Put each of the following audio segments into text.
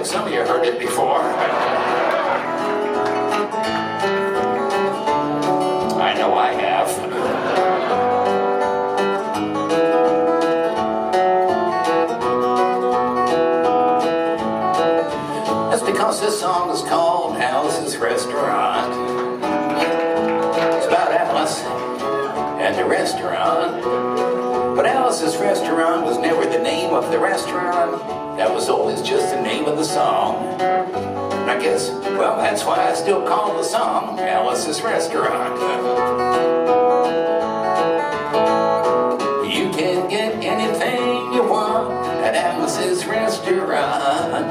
like some of you heard it before. I know I have. That's because this song is called Alice's Restaurant. It's about Alice and the restaurant. But Alice's Restaurant was never the name of the restaurant. That was always just the name of the song. And I guess, well, that's why I still call the song Alice's Restaurant. You can get anything you want at Alice's Restaurant.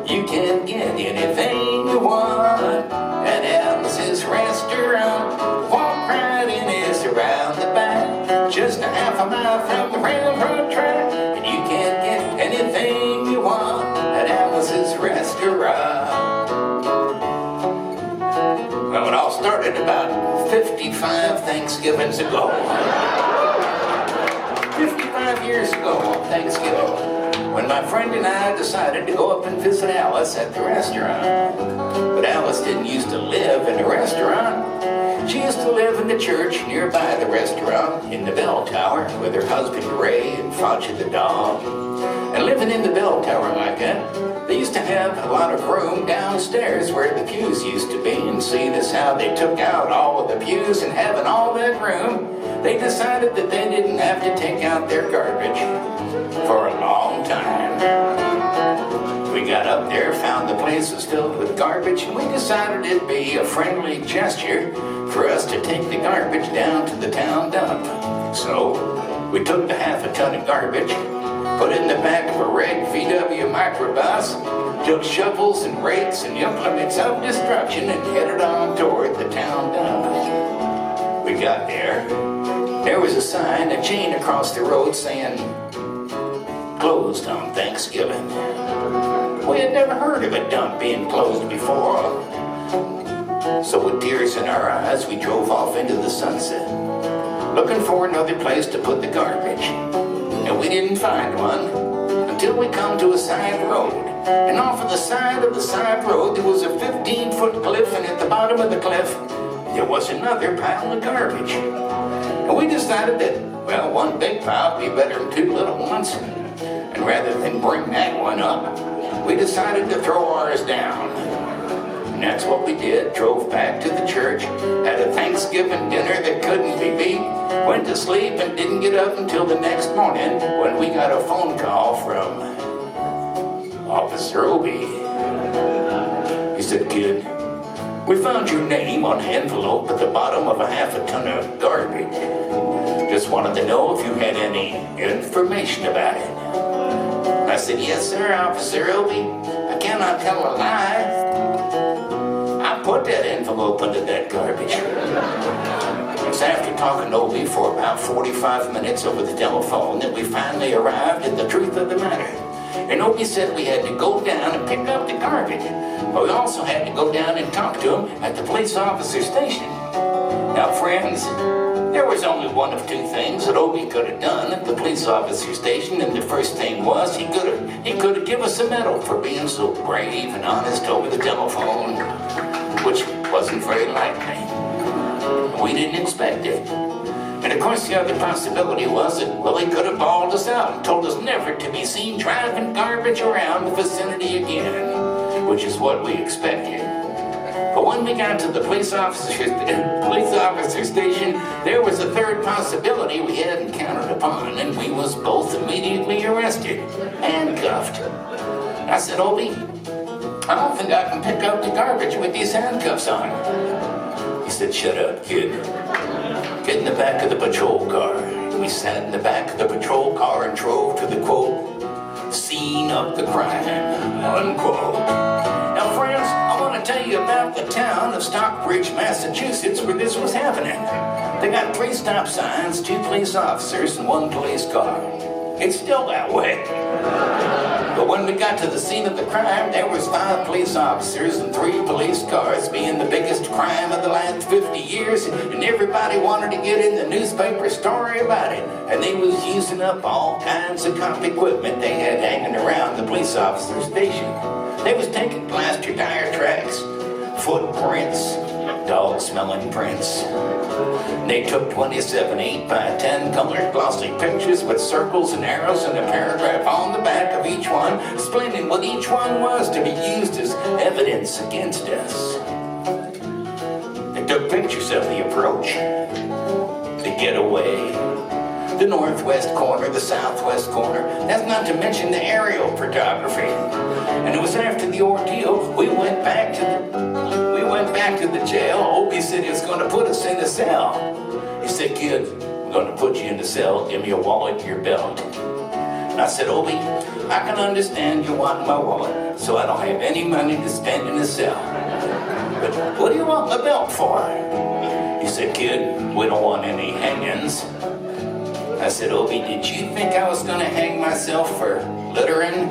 You can get anything you want at Alice's Restaurant. Walk right in, it's around the back, just a half a mile from the railroad track. And you can get anything you want at Alice's Restaurant. Well, it all started about 55 Thanksgivings ago. 55 years ago on Thanksgiving, when my friend and I decided to go up and visit Alice at the restaurant. But Alice didn't used to live in the restaurant. She used to live in the church nearby the restaurant in the bell tower with her husband Ray and Fauci the dog. And living in the bell tower like that, they used to have a lot of room downstairs where the pews used to be. And see, this how they took out all of the pews, and having all that room, they decided that they didn't have to take out their garbage for a long time. We got up there, found the place was filled with garbage, and we decided it'd be a friendly gesture for us to take the garbage down to the town dump. So we took the half a ton of garbage, put it in the back of a red VW microbus, took shovels and rakes and implements of destruction, and headed on toward the town dump. We got there. There was a sign, a chain across the road saying, "Closed on Thanksgiving." We had never heard of a dump being closed before. So with tears in our eyes, we drove off into the sunset, looking for another place to put the garbage. And we didn't find one until we come to a side road. And off of the side road, there was a 15-foot cliff, and at the bottom of the cliff, there was another pile of garbage. And we decided that, well, one big pile would be better than two little ones. And rather than bring that one up, we decided to throw ours down. And that's what we did. Drove back to the church, had a Thanksgiving dinner that couldn't be beat, went to sleep and didn't get up until the next morning when we got a phone call from Officer Obie. He said, "Kid, we found your name on an envelope at the bottom of a half a ton of garbage. Just wanted to know if you had any information about it." I said, "Yes, sir, Officer Obie. I cannot tell a lie. I put that envelope under that garbage." It was after talking to Obie for about 45 minutes over the telephone that we finally arrived at the truth of the matter. And Obie said we had to go down and pick up the garbage, but we also had to go down and talk to him at the police officer station. Now, friends, there was only one of two things that Obie could have done at the police officer station, and the first thing was he could have given us a medal for being so brave and honest over the telephone, which wasn't very likely. We didn't expect it. And of course, the other possibility was that, well, he could have bawled us out and told us never to be seen driving garbage around the vicinity again, which is what we expected. But when we got to the police officer station, there was a third possibility we hadn't counted upon, and we was both immediately arrested, handcuffed. I said, "Obie, I don't think I can pick up the garbage with these handcuffs on." He said, "Shut up, kid. Get in the back of the patrol car." We sat in the back of the patrol car and drove to the, quote, "scene of the crime," unquote. Now, friends, I want to tell you about the town of Stockbridge, Massachusetts, where this was happening. They got 3 stop signs, 2 police officers, and 1 police car. It's still that way. But when we got to the scene of the crime, there was 5 police officers and 3 police cars, being the biggest crime of the last 50 years, and everybody wanted to get in the newspaper story about it. And they was using up all kinds of cop equipment they had hanging around the police officer station. They was taking plaster tire tracks, footprints, dog-smelling prints. They took 27 8x10 colored glossy pictures with circles and arrows and a paragraph on the back of each one, explaining what each one was to be used as evidence against us. They took pictures of the approach, the getaway, the northwest corner, the southwest corner. That's not to mention the aerial photography. And it was after the ordeal, we went back to the jail. Obie said he was going to put us in the cell. He said, "Kid, I'm going to put you in the cell. Give me a wallet and your belt." And I said, "Obie, I can understand you want my wallet, so I don't have any money to spend in the cell. But what do you want my belt for?" He said, "Kid, we don't want any hangings." I said, "Obie, did you think I was going to hang myself for littering?"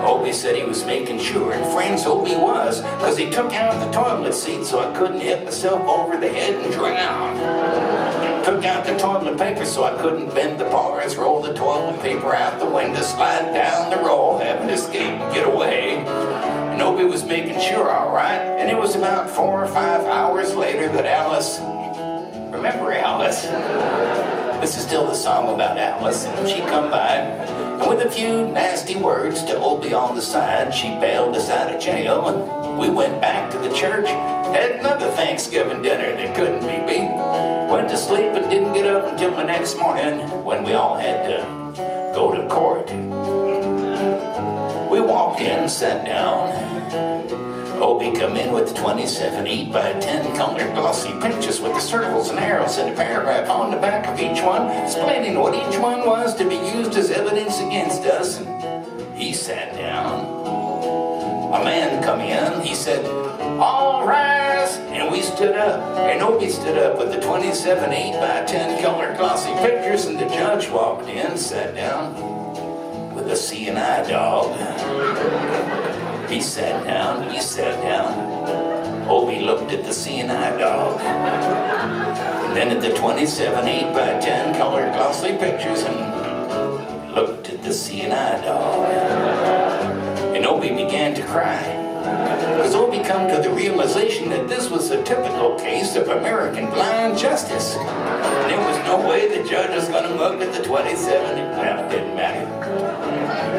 Obie said he was making sure, and friends, Obie was, because he took out the toilet seat so I couldn't hit myself over the head and drown. Took out the toilet paper so I couldn't bend the bars, roll the toilet paper out the window, slide down the roll, have an escape and get away. And Obie was making sure, all right. And it was about 4 or 5 hours later that Alice, remember Alice? This is still the song about Alice, and she come by, and with a few nasty words to Obie on the side, she bailed us out of jail, and we went back to the church, had another Thanksgiving dinner that couldn't be beat, went to sleep and didn't get up until the next morning when we all had to go to court. We walked in, sat down. Obie come in with 27 8x10 colored glossy pictures with the circles and arrows and a paragraph on the back of each one, explaining what each one was to be used as evidence against us. And he sat down. A man come in, he said, "All rise," and we stood up. And Obie stood up with the 27 8x10 colored glossy pictures, and the judge walked in, sat down with a C&I dog. He sat down. Obie looked at the C&I dog, and then at the 27 8x10 colored glossy pictures, and looked at the C&I dog. And Obie began to cry, because Obie come to the realization that this was a typical case of American blind justice. And there was no way the judge was going to look at the 27, well, it didn't matter.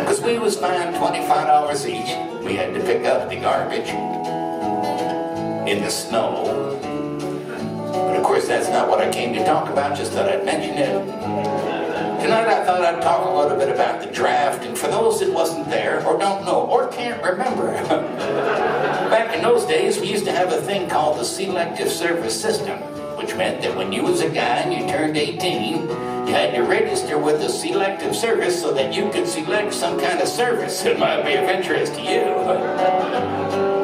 Because we was fined $25 each. We had to pick up the garbage in the snow. But of course, that's not what I came to talk about, just thought I'd mention it. Tonight I thought I'd talk a little bit about the draft, and for those that wasn't there, or don't know, or can't remember. Back in those days, we used to have a thing called the Selective service system, which meant that when you was a guy and you turned 18, you had to register with the Selective service so that you could select some kind of service that might be of interest to you.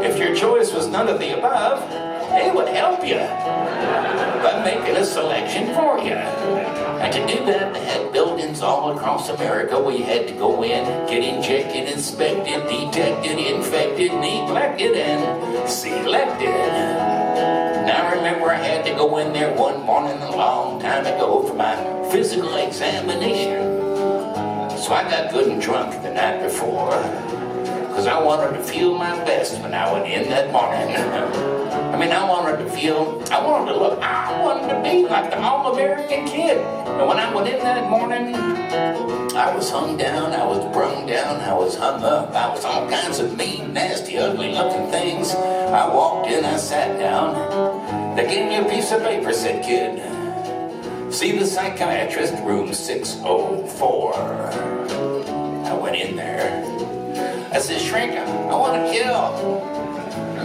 If your choice was none of the above, they would help you by making a selection for you. And to do that, they had buildings all across America where you had to go in, get injected, inspected, detected, infected, neglected, and selected. Now I remember I had to go in there one morning a long time ago for my physical examination. So I got good and drunk the night before, because I wanted to feel my best when I went in that morning. I wanted to be like the all-American kid. And when I went in that morning, I was hung down, I was brung down, I was hung up, I was all kinds of mean, nasty, ugly-looking things. I walked in, I sat down. They gave me a piece of paper, said, "Kid, see the psychiatrist, room 604. I went in there. I said, "Shrink, I want to kill.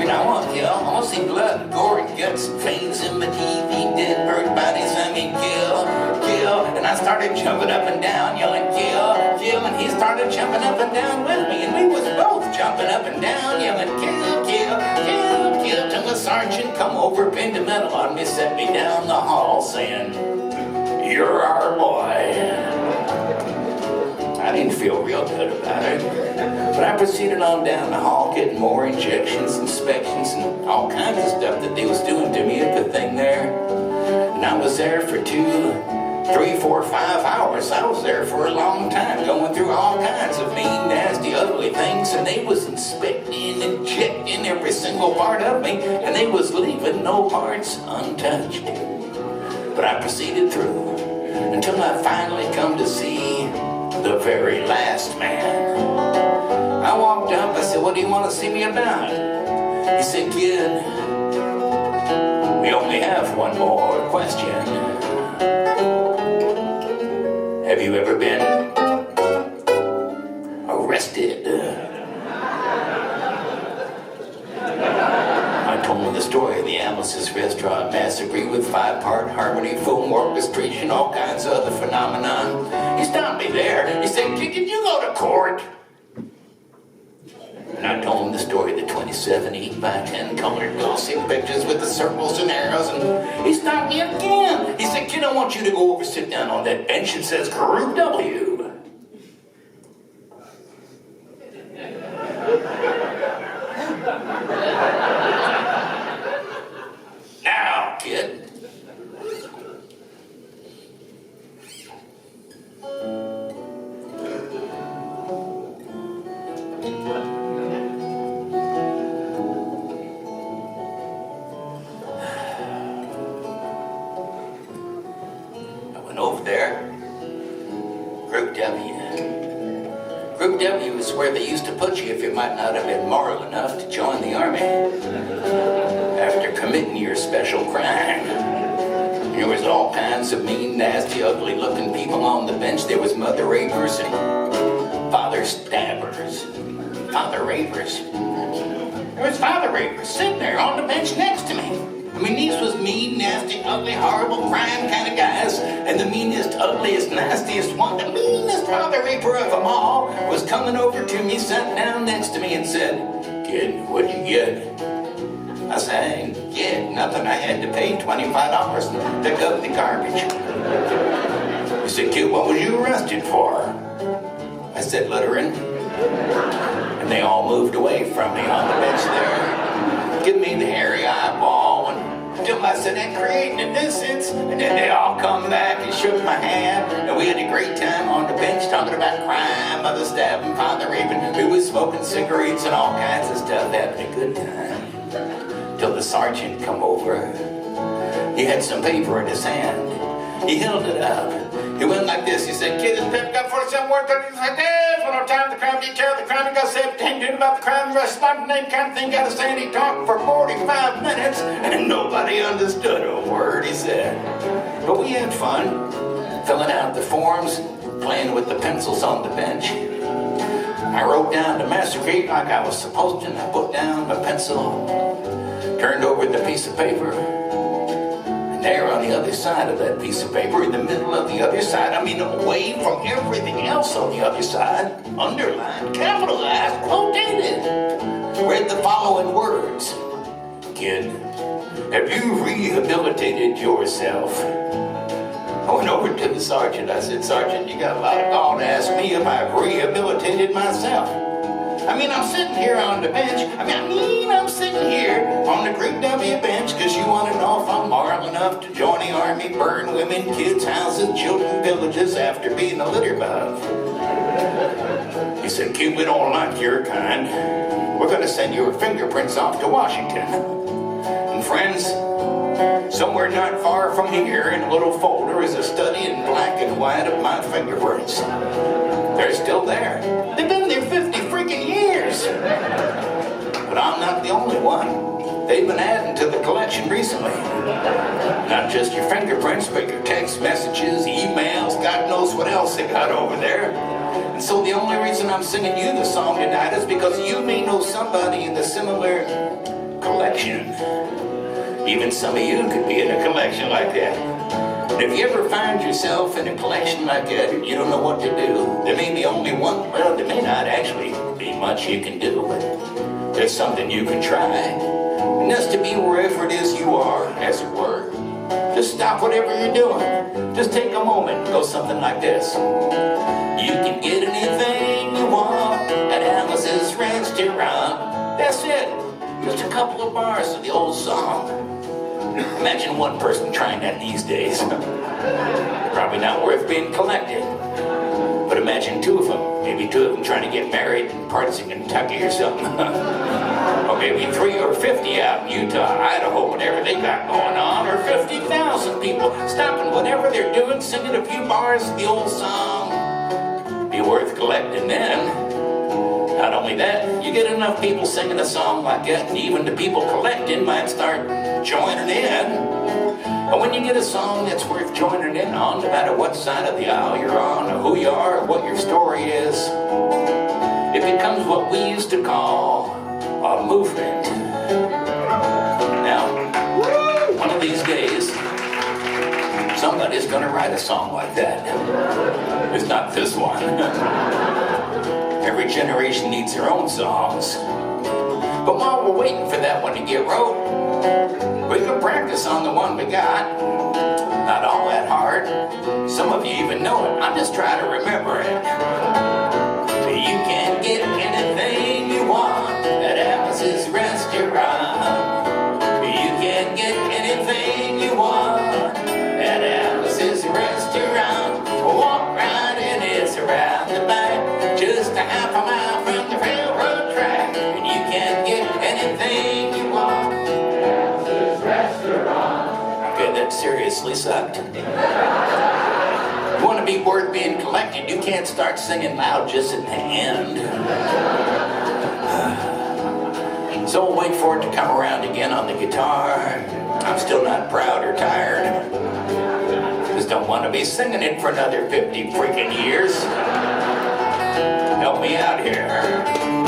I want to kill. I want to see blood, gore, and guts, and veins in my TV, dead bird bodies. Kill, kill." And I started jumping up and down, yelling, "Kill, kill." And he started jumping up and down with me. And we was both jumping up and down, yelling, "Kill, kill, kill, kill." Till the sergeant come over, pinned a medal on me, set me down the hall, saying, "You're our boy." I didn't feel real good about it, but I proceeded on down the hall, getting more injections, inspections, and all kinds of stuff that they was doing to me at the thing there. And I was there for 2 3, 4, 5 hours. I was there for a long time, going through all kinds of mean, nasty, ugly things, and they was inspecting and checking every single part of me, and they was leaving no parts untouched. But I proceeded through until I finally come to see the very last man. I walked up, I said, "What do you want to see me about?" He said, "Kid, we only have one more question. Have you ever been arrested?" I told him the story of the Alice's Restaurant Massacree with 5-part harmony, film orchestration, all kinds of other phenomenon. He stopped me there. He said, "Can you go to court?" And I told him the story of the 27 8x10 colored glossy pictures with the circles and arrows, and he stopped me again. He said, "Kid, I want you to go over, sit down on that bench that says Group W." Now, kid. Over there, Group W. Group W is where they used to put you if you might not have been moral enough to join the army after committing your special crime. There was all kinds of mean, nasty, ugly-looking people on the bench. There was mother rapers and father stabbers. Father rapers. There was father rapers sitting there on the bench next to me. I mean, these was mean, nasty, ugly, horrible, crime kind of guys. And the meanest, ugliest, nastiest one, the meanest father raper of them all, was coming over to me, sat down next to me and said, "Kid, what'd you get?" I said, "I didn't get nothing. I had to pay $25 to pick up the garbage." He said, "Kid, what was you arrested for?" I said, "Littering." And they all moved away from me on the bench there. Give me the hairy eyeball until I said, "That creating a nuisance." And then they all come back and shook my hand. And we had a great time on the bench talking about crime, mother stabbing, father raping. We was smoking cigarettes and all kinds of stuff, having a good time. Till the sergeant come over. He had some paper in his hand. He held it up. He went like this. He said, "Kid, this paper got 47 words on it. Like this. One more time, the crime detail. The crime got 17 doing about the crime. The rest of the name kind of thing. Got to say, and he talked for 45 minutes. And nobody understood a word he said. But we had fun. Filling out the forms. Playing with the pencils on the bench. I wrote down the Massacree like I was supposed to. And I put down my pencil. Turned over the piece of paper. There on the other side of that piece of paper, in the middle of the other side, I mean away from everything else on the other side, underlined, capitalized, quoted, read the following words. "Kid, have you rehabilitated yourself?" I went over to the sergeant. I said, "Sergeant, you got a lot of gall to ask me if I've rehabilitated myself. I mean, I'm sitting here on the bench. I'm sitting here on the Group W bench because you want to know if I'm moral enough to join the army, burn women, kids, houses, children, villages after being a litter bug." He said, "Kid, we don't like your kind. We're going to send your fingerprints off to Washington. And friends, somewhere not far from here in a little folder is a study in black and white of my fingerprints. They're still there. They've been there 50 freaking years. But I'm not the only one. They've been adding to the collection recently. Not just your fingerprints, but your text messages, emails, God knows what else they got over there. And so the only reason I'm singing you the song tonight is because you may know somebody in the similar collection. Even some of you could be in a collection like that. And if you ever find yourself in a collection like that and you don't know what to do, there may be only one, well, there may not actually be much you can do, but there's something you can try. And that's to be wherever it is you are, as it were. Just stop whatever you're doing. Just take a moment and go something like this. You can get anything you want at Alice's Restaurant. That's it. Just a couple of bars of the old song. Imagine one person trying that these days. Probably probably not worth being collected. But imagine two of them, maybe two of them trying to get married in parts of Kentucky or something. Or maybe 3 or 50 out in Utah, Idaho, whatever they got going on. Or 50,000 people stopping whatever they're doing, singing a few bars of the old song. Be worth collecting then. Not only that, you get enough people singing a song like that, and even the people collecting might start joining in. But when you get a song that's worth joining in on, no matter what side of the aisle you're on, or who you are, or what your story is, it becomes what we used to call a movement. Now, one of these days, somebody's gonna write a song like that. It's not this one. Every generation needs their own songs. But while we're waiting for that one to get wrote, we can practice on the one we got. Not all that hard. Some of you even know it. I'm just trying to remember it. You can get anything you want at Alice's restaurant. You can get anything you want at Alice's restaurant. Walk right in, it's around the back, just a half a mile from the railroad track. And you can get anything you want at Alice's restaurant. Okay, that seriously sucked. You want to be worth being collected, you can't start singing loud just at the end. So we'll wait for it to come around again on the guitar. I'm still not proud or tired. Just don't want to be singing it for another 50 freaking years. Help me out here.